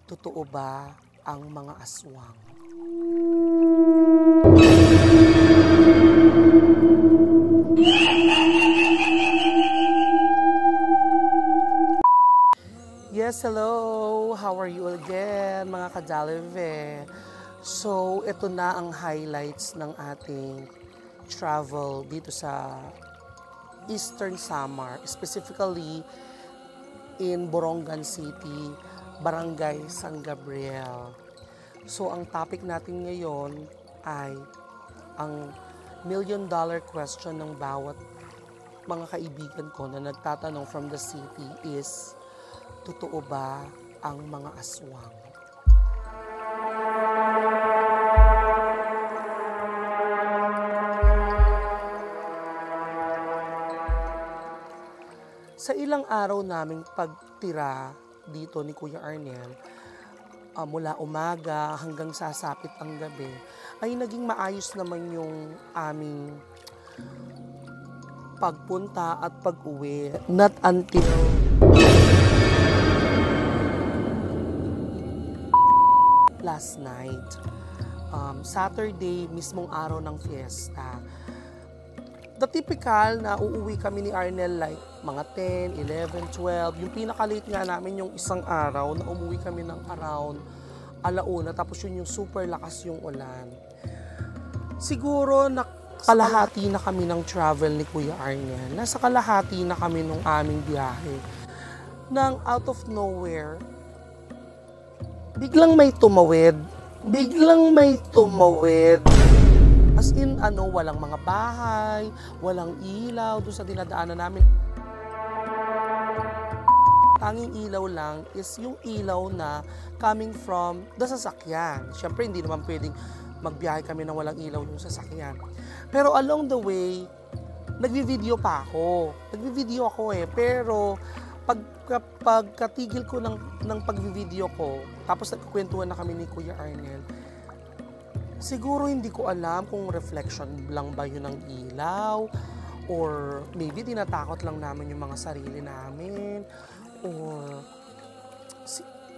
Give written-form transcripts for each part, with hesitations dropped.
Totoo ba ang mga aswang? Yes, hello! How are you again, mga kadalive? So, ito na ang highlights ng ating travel dito sa Eastern Samar, specifically in Borongan City, Barangay San Gabriel. So, ang topic natin ngayon ay ang million-dollar question ng bawat mga kaibigan ko na nagtatanong from the city is, totoo ba ang mga aswang? Sa ilang araw naming pagtira dito ni Kuya Arnel, mula umaga hanggang sasapit ang gabi, ay naging maayos naman yung aming pagpunta at pag-uwi. Not until last night, Saturday, mismong araw ng fiesta. The typical na uuwi kami ni Arnel like mga 10, 11, 12. Yung pinaka-late nga namin yung isang araw na umuwi kami ng around alauna, tapos yun yung super lakas yung ulan. Siguro kalahati na kami ng travel ni Kuya Arnel. Nasa kalahati na kami nung aming biyahe. Nang out of nowhere, biglang may tumawid. As in, walang mga bahay, walang ilaw doon sa dinadaanan namin. Tanging ilaw lang is yung ilaw na coming from the sasakyan. Siyempre, hindi naman pwedeng magbiyahe kami nang walang ilaw yung sasakyan. Pero along the way, nagvi-video ako pero pagkatigil ko ng pagvi-video ko, tapos nagkukwentuhan na kami ni Kuya Arnel, siguro hindi ko alam kung reflection lang ba yun ng ilaw, or maybe tinatakot lang namin yung mga sarili namin,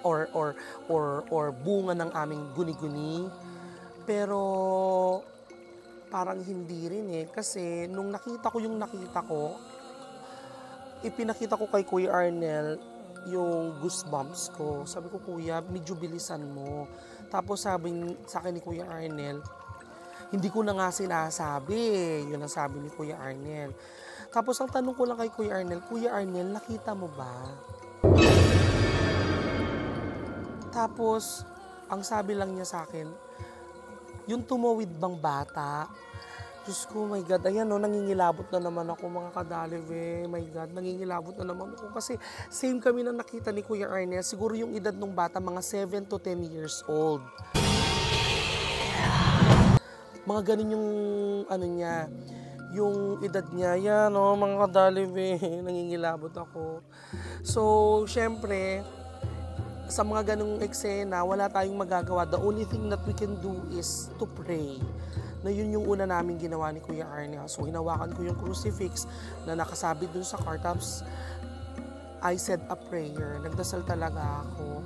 or bunga ng aming guni-guni. Pero parang hindi rin kasi nung nakita ko, ipinakita ko kay Kuya Arnel yung goosebumps ko. Sabi ko, Kuya, medyo bilisan mo. Tapos sabi sa akin ni Kuya Arnel, hindi ko na nga sinasabi. Yun ang sabi ni Kuya Arnel. Tapos ang tanong ko lang kay Kuya Arnel, nakita mo ba? Tapos, ang sabi lang niya sa akin, yung tumawid bang bata? Diyos ko, my God, ayan nangingilabot na naman ako, mga kadalive. My God, nangingilabot na naman ako. Kasi same kami na nakita ni Kuya Arnel. Siguro yung edad ng bata, mga 7 to 10 years old. Mga ganun yung niya, yung edad niya. Yan mga kadalive, nangingilabot ako. So, syempre, sa mga ganung eksena, wala tayong magagawa. The only thing that we can do is to pray. Na yun yung una namin ginawa ni Kuya Arnel. So, hinawakan ko yung crucifix na nakasabit dun sa car. Tapos, I said a prayer. Nagdasal talaga ako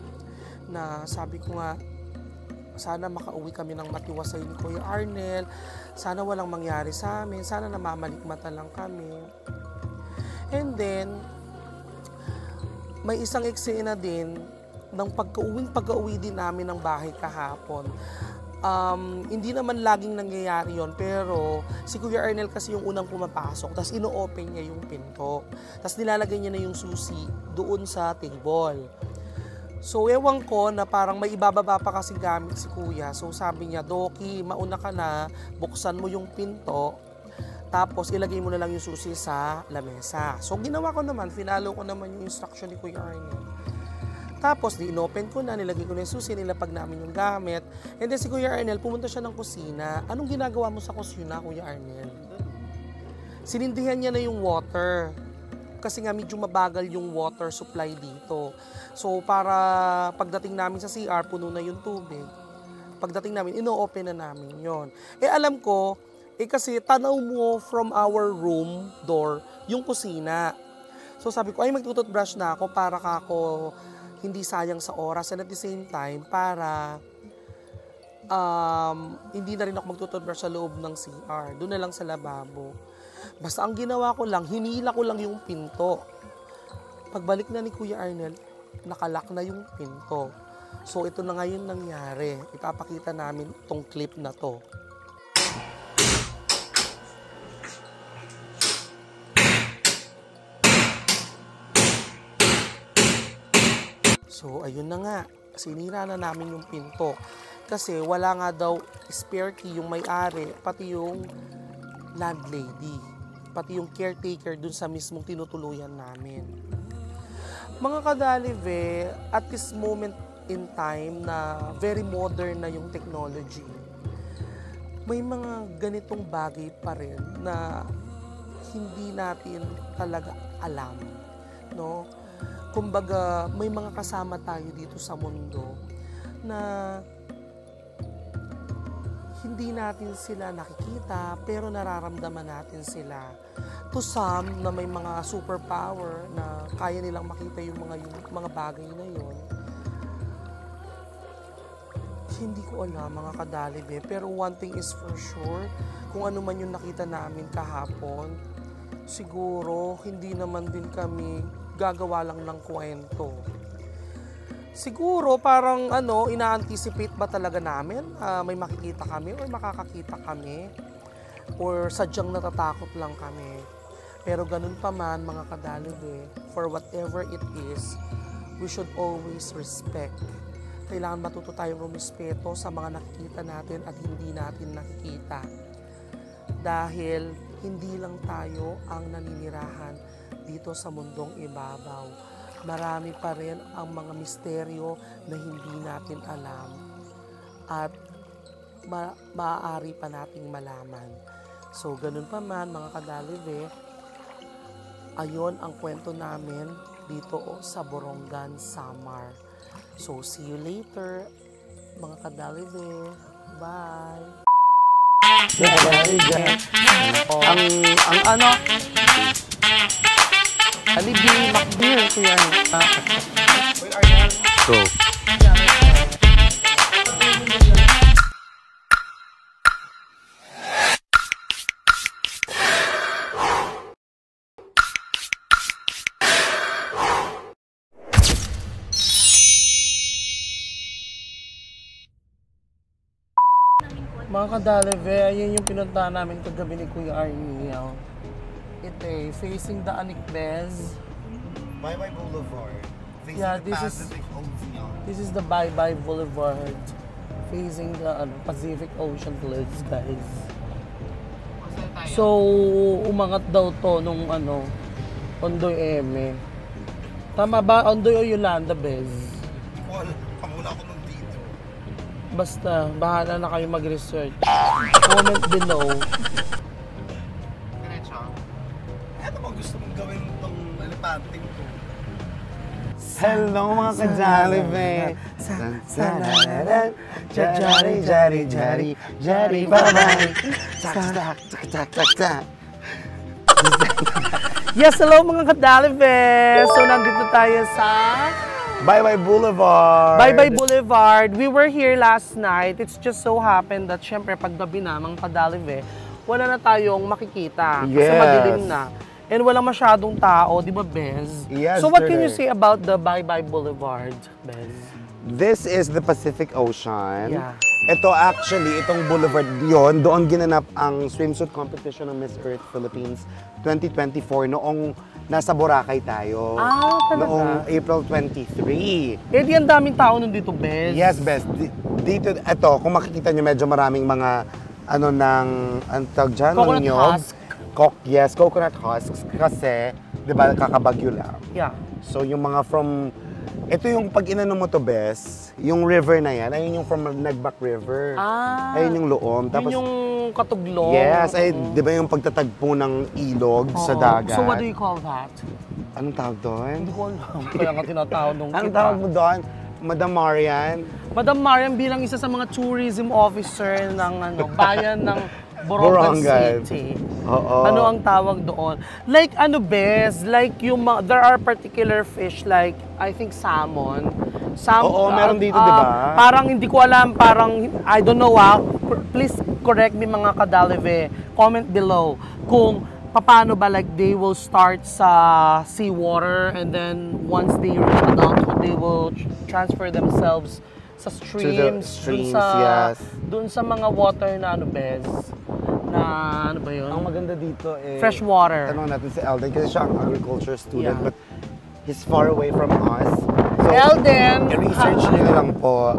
na sabi ko nga, sana makauwi kami ng matiwasay ni Kuya Arnel. Sana walang mangyari sa amin. Sana namamalikmata lang kami. And then, may isang eksena din ng pagka-uwi din namin ng bahay kahapon. Hindi naman laging nangyayari yon, pero si Kuya Arnel kasi yung unang pumapasok, tapos ino-open niya yung pinto, tapos nilalagay niya na yung susi doon sa table. So ewan ko na parang may ibababa pa kasi gamit si Kuya, so sabi niya, Doki, mauna ka na, buksan mo yung pinto, tapos ilagay mo na lang yung susi sa lamesa. So ginawa ko naman, finalo ko naman yung instruction ni Kuya Arnel. Tapos, in-open ko na, nilagay ko na yung susi, nilapag namin yung gamit. And then si Kuya Arnel, pumunta siya ng kusina. Anong ginagawa mo sa kusina, Kuya Arnel? Sinindihan niya na yung water. Kasi nga medyo mabagal yung water supply dito. So, para pagdating namin sa CR, puno na yung tubig. Pagdating namin, ino-open na namin yon. Alam ko, kasi tanaw mo from our room door, yung kusina. So, sabi ko, magtututbrush na ako para ako hindi sayang sa oras, and at the same time, para hindi na rin ako magtututbrush sa loob ng CR. Doon na lang sa lababo. Basta ang ginawa ko lang, hinila ko lang yung pinto. Pagbalik na ni Kuya Arnel, nakalak na yung pinto. So ito na ngayon nangyari. Ipapakita namin tong clip na to. So ayun na nga, sinira na namin yung pinto. Kasi wala nga daw spare key yung may-ari, pati yung landlady, pati yung caretaker dun sa mismong tinutuluyan namin. Mga kadalive, at this moment in time na very modern na yung technology, may mga ganitong bagay pa rin na hindi natin talaga alam, no? Kumbaga, may mga kasama tayo dito sa mundo na hindi natin sila nakikita pero nararamdaman natin sila. To some na may mga superpower na kaya nilang makita yung mga bagay na yon. Hindi ko alam mga kadalibe, pero one thing is for sure, kung ano man yung nakita namin kahapon, siguro hindi naman din kami gagawa lang ng kwento. Siguro parang ina-anticipate ba talaga namin may makikita kami or makakakita kami or sadyang natatakot lang kami. Pero ganun pa man mga kadalibe, for whatever it is, we should always respect. Kailangan matuto tayong rumispeto sa mga nakikita natin at hindi natin nakikita. Dahil hindi lang tayo ang naninirahan dito sa mundong ibabaw. Marami pa rin ang mga misteryo na hindi natin alam at maaari pa nating malaman. So, ganun pa man mga kadalive, ayon ang kwento namin dito sa Borongan, Samar. So, see you later mga kadalive. Bye! Ang Alibi, Macbeer, kuya. Go. Mga kadalive, ayun yung pinuntahan namin kagabi ni Kuya Arnel. Ito facing the Anikbez. Bye-bye Boulevard. Facing Yeah, the Pacific Ocean. This is the Bye-bye Boulevard. Facing the Pacific Ocean Village, guys. So, umangat daw to nung Ondoy Eme. Tama ba? Ondoy o Yolanda, Bez? Wala. Kamula ako nung dito. Basta, bahala na kayo mag-research. Comment below. Ano bang gusto mong gawin itong alipanting ko? Hello mga kadalive! Jari, jari, jari, jari, bye-bye! Tak, tak, tak, tak, tak. Yes, hello mga kadalive! So, nandito tayo sa Bye-bye Boulevard! Bye-bye Boulevard. We were here last night. It's just so happened that syempre paggabi na mga kadalive, wala na tayong makikita. Kasi Yes. madilim na. And walang masyadong tao, di ba, Bez? Yes, so what can you sir. say about the Bye-bye Boulevard, Bez? This is the Pacific Ocean. Yeah. Ito actually, itong boulevard yon, doon ginanap ang swimsuit competition ng Miss Earth Philippines 2024 noong nasa Boracay tayo. Ah, talaga? Noong April 23. Eh, di ang daming tao nun dito, Bez. Yes, best. Dito, ito, kung makikita nyo, medyo maraming mga, ang tawag dyan? Coconut Mga nyog. husk. Yes, coconut husks. Kasi, di ba, kakabagyo lang. Yeah. So, yung mga from, ito yung pag inano mo to, Bes, yung river na yan, ayun yung from Nagbac River. Ah. Ayun yung loom. Yun yung katuglong. Yes, ay, di ba yung pagtatagpo ng ilog sa Oo. dagat? So what do you call that? Anong tawag doon? Hindi ko alam. Kaya nga tinatawag nung Anong kita. tawag mo doon? Madam Marian? Madam Marian bilang isa sa mga tourism officer ng bayan ng Borongan Borongan. City. Oo. Ano ang tawag doon? Like ano bes, like yung there are particular fish like I think salmon. Oo, meron dito, di ba? Parang hindi ko alam, parang I don't know please correct me mga kadalive. Comment below kung paano ba like they will start sa seawater and then once they reach adulthood they will transfer themselves sa streams, yes. Dun sa mga water na ano bes na ano ba yun? Ang maganda dito Fresh water. Tanong natin si Elden kasi siya ang agriculture student but he's far away from us. So, Elden! I-research niyo na lang po.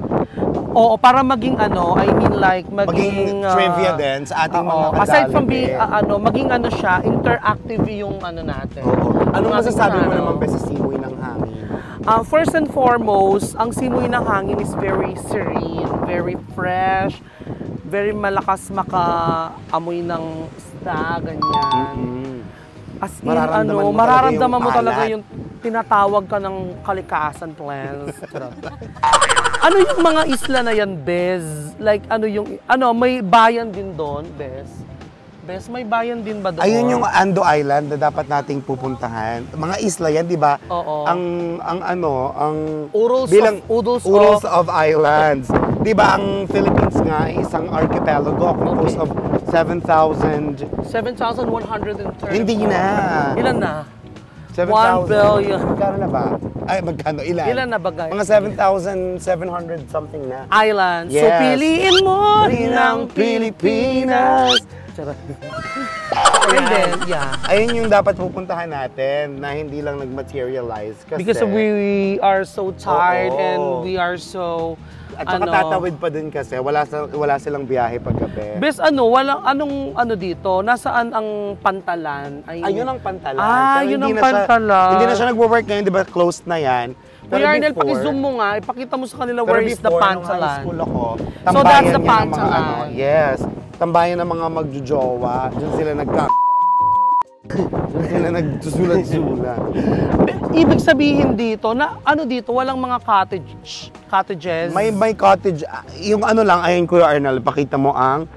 Oo, para maging ano, I mean like maging trivia din sa ating mga kadalive. Aside from being maging ano siya, interactive yung ano natin. Oo. Anong masasabi mo naman ba sa simoy ng hangin? First and foremost, ang simoy ng hangin is very serene, very fresh, very malakas makaamoy ng isda, ganyan. As in, mararamdaman mo talaga yung tinatawag ka ng kalikasan plans. Ano yung mga isla na yan, Bez? Like, may bayan din doon, Bez? Bez, may bayan din ba doon? Ayun yung Ando Island na dapat nating pupuntahan. Mga isla yan, di ba? Oo. Urals of Islands. Di ba ang Philippines nga ay isang archipelago composed of 7,130. Hindi na. Ilan na? 7,000. 1 billion. Magkano na ba? Ay, magkano? Ilan? Ilan na ba, guys? Mga 7,700 something na. Island. Yes. So, piliin mo Rin ng ang Pilipinas. And then, yeah. Ayun yung dapat pupuntahan natin na hindi lang nag-materialize. Kasi, Because we are so tired Oo. and we are so... At saka tatawid pa din kasi, wala silang biyahe paggabi. Bes, anong dito? Nasaan ang Pantalan? Ayun ang Pantalan. Yun ang Pantalan. Hindi na siya nag-work ngayon, di ba closed na yan. Kuya Arnel, paki-zoom mo nga, ipakita mo sa kanila where is the Pantalan. Nung high school ako, So that's the tambayan yan ng mga Pantalan. yes, tambayan ng mga magjojowa. Diyan sila Diyan sila nagsusulat-sulat. Ibig sabihin dito, walang mga cottages. May cottage, yung lang, ayun Kuya Arnel, pakita mo ang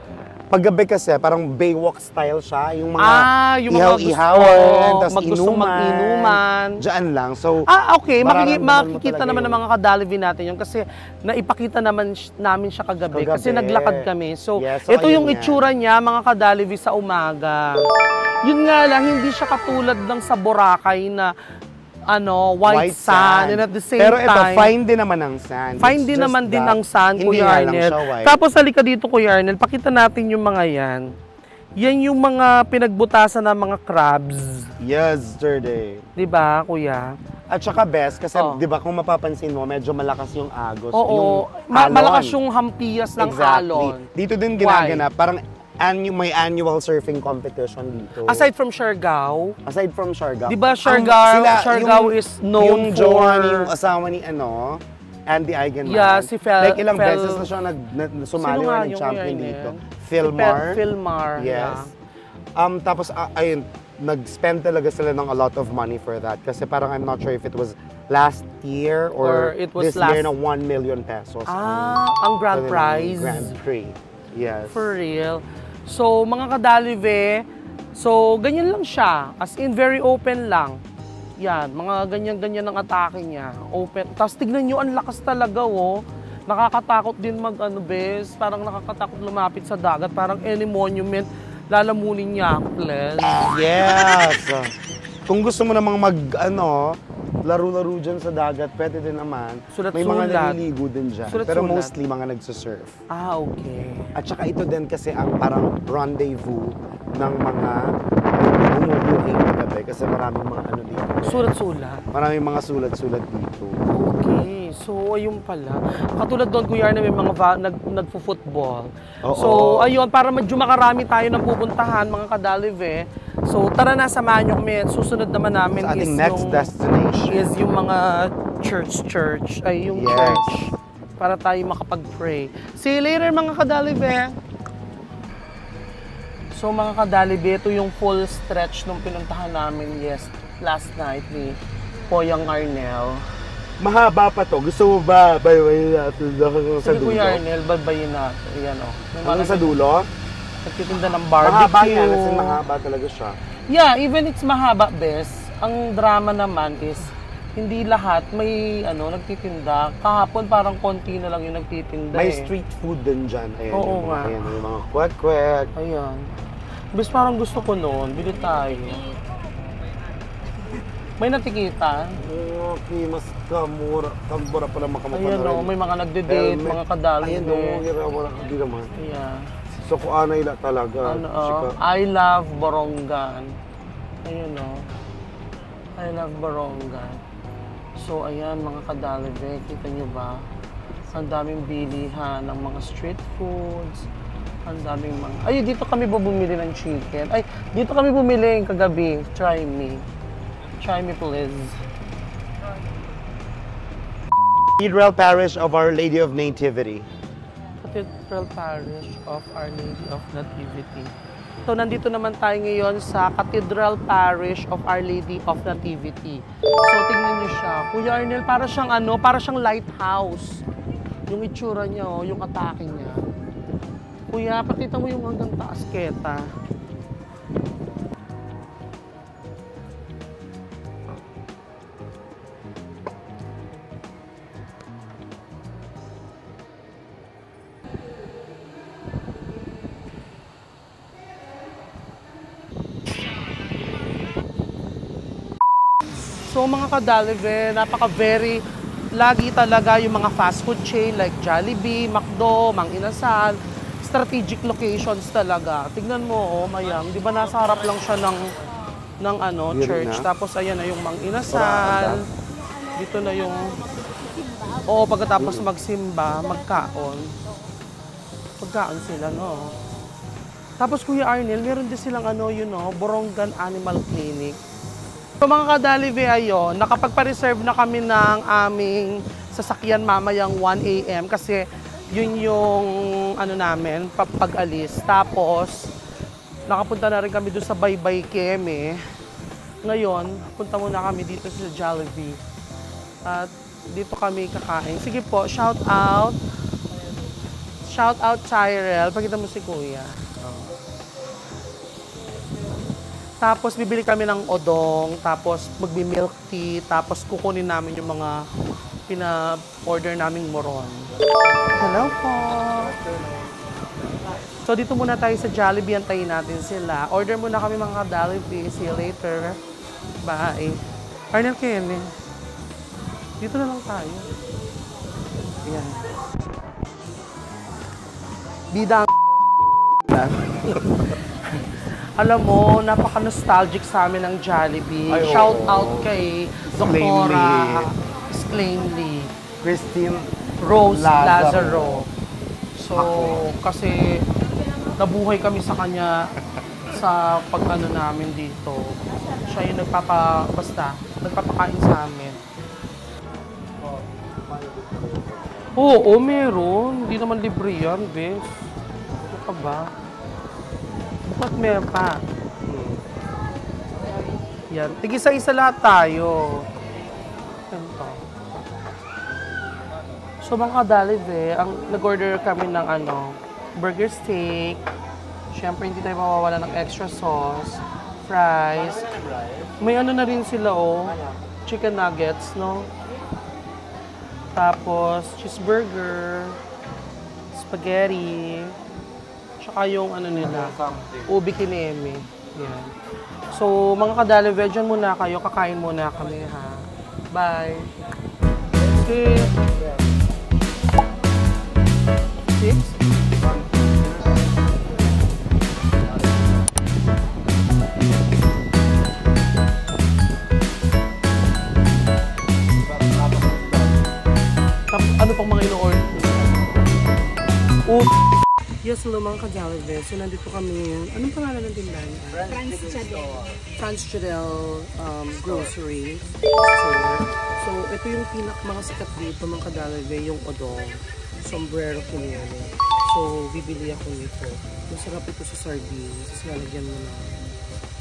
paggabi kasi, parang Baywalk style siya, yung mga ihaw-ihawan, tapos mag-inuman. Diyan lang. So, okay. Makikita naman ng mga kadalive natin yun kasi naipakita namin siya kagabi kasi naglakad kami. So, ito yung itsura niya, mga kadalive sa umaga. Yun nga lang, hindi siya katulad ng sa Boracay na white sand. And at the same Pero ito, time, fine din naman ang sand. Fine din naman din ang sand, Kuya Arnel. Tapos halika dito, Kuya Arnel, pakita natin yung mga yan. Yan yung mga pinagbutasan ng mga crabs. Yesterday. Diba, Kuya? At saka best, kasi di ba kung mapapansin mo, medyo malakas yung agos. Oo, yung alon. malakas yung hampias ng alon. Dito din ginaganap, parang may annual surfing competition dito. Aside from Siargao? Aside from Siargao. Di ba Siargao is known yung for... Yung asawa ni Andy Eigenman. Yeah, si Like ilang beses na siya sumali or nag-champion dito. Philmar. Yes. Yeah. Tapos, ayun, nag-spend talaga sila ng a lot of money for that. Kasi parang I'm not sure if it was last year or it was this year na 1 million pesos. Ang grand prize. Grand Prix. Yes. For real. So, mga kadalive, ganyan lang siya. As in, very open lang. Yan, mga ganyan-ganyan ang atake niya. Open. Tapos tignan nyo, ang lakas talaga, oh. Nakakatakot din bes. Parang nakakatakot lumapit sa dagat. Parang any monument, lalamunin niya ako, please. Yes! Kung gusto mo namang laro-laro dyan sa dagat, pwede din naman. May mga naliligo din dyan. Pero mostly mga nagsusurf. Okay. At saka ito din kasi ang parang rendezvous ng mga bumubuking na gabi kasi maraming mga dito. Sulat-sulat? Maraming mga sulat-sulat dito. Okay. So, ayun pala. Katulad doon, Kuya Arnel, may mga nagpo-football. So, ayun, para medyo makarami tayo ng pupuntahan, mga kadalive. So, tara na, samahan nyo kami. Susunod naman namin sa ating next destination is yung mga church. Ay, yung church. Para tayo makapag-pray. See you later, mga kadalive. So, mga kadalive, ito yung full stretch nung pinuntahan namin last night ni Poyang Arnel. Mahaba pa to. Gusto mo ba baybayin natin sa dulo? Sige, Kuya Arnel, baybayin natin. Ayan, Hanggang sa dulo? Nagtitinda ng Mahaba yan, barbecue. kasi mahaba talaga siya. Yeah, even it's mahaba, bes. Ang drama naman is, hindi lahat may nagtitinda. Kahapon parang konti na lang yung nagtitinda May eh. street food din dyan. Ayan, Oo yung mga, nga. ayan, yung mga kwek-kwek. Ayan. Bes, parang gusto ko noon. Bili tayo. May natikita. Okay, mas kamura. Kamura pala makamukha Ayan na o, rin. may mga nagde-date, Helmet. mga kadali. Ayan o, wala ka din naman. Ayan. So, kung anay la talaga. Chika. I love Borongan. Ayun o. I love Borongan. So, ayan mga kadalibe, kita nyo ba? Ang daming bilihan ng mga street foods. Ang daming mga... Ay, dito kami bumili ng chicken. Ay, dito kami bumili kagabi. Try me. Try me, please. Cathedral Parish of Our Lady of Nativity. Cathedral Parish of Our Lady of Nativity. So, nandito naman tayo ngayon sa Cathedral Parish of Our Lady of Nativity. So, tingnan niyo siya. Kuya Arnel, para siyang lighthouse. Yung itsura niya, oh, yung atake niya. Kuya, pakita mo yung hanggang taas, Keta. So mga kadalive, lagi talaga yung mga fast food chain like Jollibee, McDo, Mang Inasal, strategic locations talaga. Tignan mo, oh, Mayang, di ba nasa harap lang siya ng Yun church. na. Tapos ayan na yung Mang Inasal. Dito na yung, pagkatapos magsimba, magkaon sila, no? Tapos Kuya Arnel, meron din silang Borongan Animal Clinic. So mga kadalive, ayon, nakapagpa-reserve na kami ng aming sasakyan mamayang 1 AM kasi yun yung namin, pag-alis. Tapos, nakapunta na rin kami doon sa Baybay Keme. Ngayon, punta muna kami dito sa Jollibee. At dito kami kakain. Sige po, shout out. Shout out Tyrell. Pakita mo si Kuya. Tapos bibili kami ng odong, tapos magbi-milk tea, tapos kukunin namin yung mga pina-order naming moron. Hello po! So dito muna tayo sa Jollibee, antayin natin sila. Order muna kami mga ka-Jollibee. See you later. Bye! Arnel Kenny. Dito na lang tayo. Ayan. Bidang Alam mo, napaka-nostalgic sa amin ng Jollibee. Ay, Shout oo. out kay Doktora Sklainly, Christine Rose Lazaro. Lazaro. So, kasi nabuhay kami sa kanya sa pag-ano namin dito. Siya yung nagpapakain sa amin. Oo, meron. Hindi naman libre yan, bes. Ano ka ba? Ba't meron pa? Yan. Tig-isa-isa lahat tayo. Ganito. So mga kadalive, nag-order kami ng burger steak. Siyempre hindi tayo mawawala ng extra sauce, fries. May na rin sila chicken nuggets, no? Tapos cheeseburger, spaghetti, tsaka yung nila, ubi kineme. Yan. So mga kadalive, dyan muna kayo, kakain muna kami ha. Bye! Okay. 6? Ano pang mga ino-order? Yes, hello mga ka-Jollibee. So nandito kami. Anong pangalan ng tindahan? Franz Chadel Grocery Store. So ito yung mga sikat dito mga ka-Jollibee, yung odong. Sombrero Kineme. So bibili ako nito. Masarap ito sa sardines. Tapos lalagyan mo na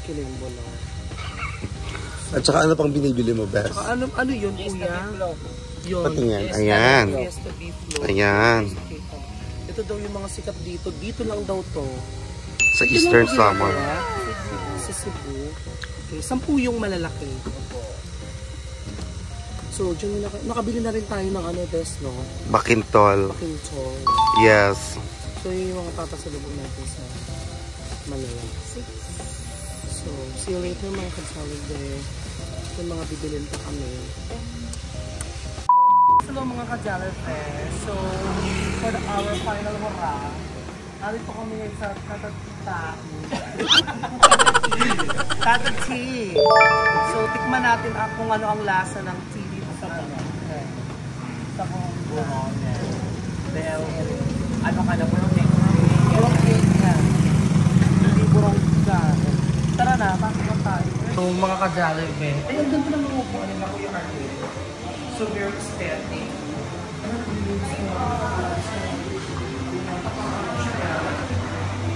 kilimbo na. At saka ano pang binibili mo, Bes? Ano yun, kuya? Yun. Patingin. Ayan. Fiesta beef loaf. Ayan. Ito daw yung mga sikat dito. Dito lang daw to. Sa Eastern Samar. Sa Cebu. Okay, 10 yung malalaki. So, dyan nakabili na rin tayo ng ano, Des, no? Bakintol. Bakintol. Yes. So, yun yung mga papasalubong natin sa Manila. So, see you later mga ka-Jollibee. Yung mga bibilin pa kami. Hello mga ka-Jollibee. So, for our final hurra, narito kami ngayon sa Tata-Tea. So, tikman natin kung ano ang lasa ng tea dito sa Manila. Sa Hongkong. Dahil, ano ka na, burong cake na. Hindi burong ka. Tara na, pasok na tayo. So, mga ka-Jollibee. Ay, ang ganda ng mga upuan nila, Kuya Arnel. So, very aesthetic.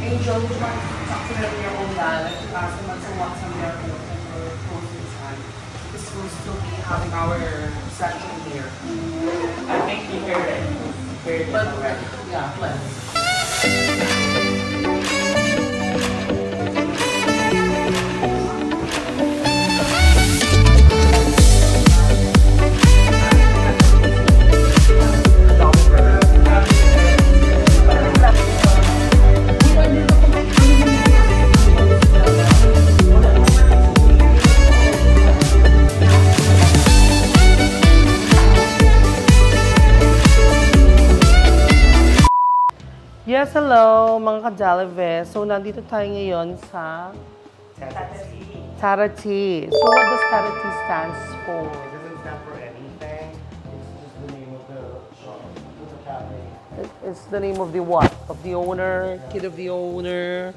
Angel, would you like to talk to them in your own dialect? Ask them to what's on their post inside. This will still be having our session here. I think you heard it. But, yeah, let's. Yes, hello mga ka-Jollibee. So, nandito tayo ngayon sa Tata-Tea. So, what does Tata-Tea stands for? It doesn't stand for anything. It's just the name of the shop, of the cafe. It's the name of the what? Of the owner? Kid of the owner?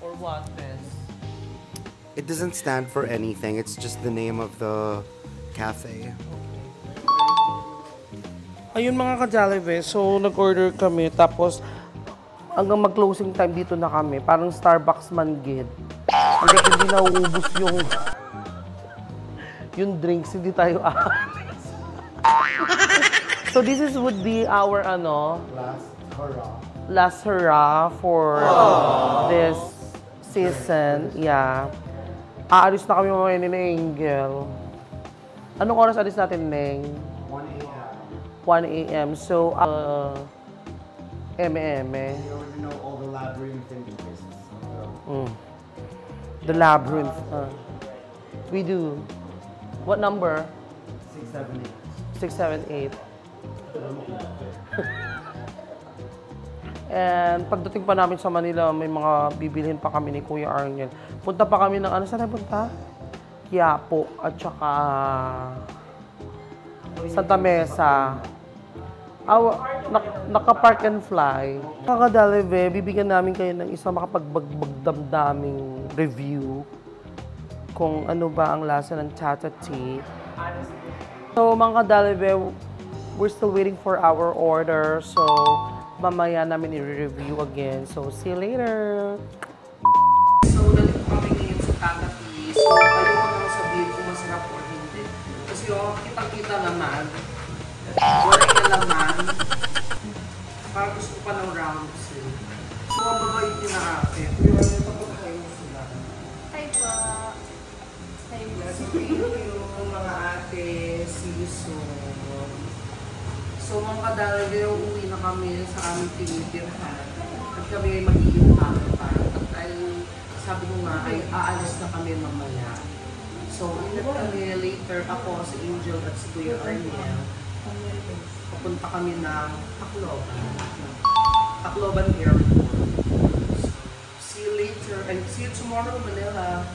Or what, Bess? It doesn't stand for anything. It's just the name of the cafe. Ayun mga ka-Jollibee, so nag-order kami tapos hanggang mag-closing time dito na kami. Parang Starbucks man gid. Hanggang hindi nauubos yung drinks, hindi tayo aalis. So this would be our last hurrah for this season. Yeah. Aalis na kami mamaya ni Angel. Anong oras alis natin, Neng? 1 a.m. So, eme. You already know all the labyrinth places. The labyrinth. We do. What number? 678. And pagdating pa namin sa Manila, may mga bibilhin pa kami ni Kuya Arnel. Punta pa kami ng saan tayo punta? Quiapo at saka Santa Mesa. Naka-park and fly. Mga ka-Jollibee, bibigyan namin kayo ng isang makapagbagdamdaming review kung ano ba ang lasa ng Tata-Tea. So mga ka-Jollibee, we're still waiting for our order. So mamaya namin i-review again. So see you later! So nandito kami ngayon sa Tata-Tea. So kayo ko naman sabihin kung masarap o hindi. Kasi kitang-kita naman. Wala yung laman. Parang gusto ko pa ng round soup. So, ang babait yun na ate. Kuya, ano yung papagkain mo sila? Hi po. Hi po. So, thank you mga ate. See you soon. So, mga ka-Jollibee, uuwi na kami sa aming tinitirhan. At kami ay mag-iimpang pa. At ay, sabi ko nga, ay aalis na kami mamaya. So, ingat kami later ako, si Angel at si Kuya Arnel. Papunta kami ng Tacloban Airport. See you later and see you tomorrow, Manila.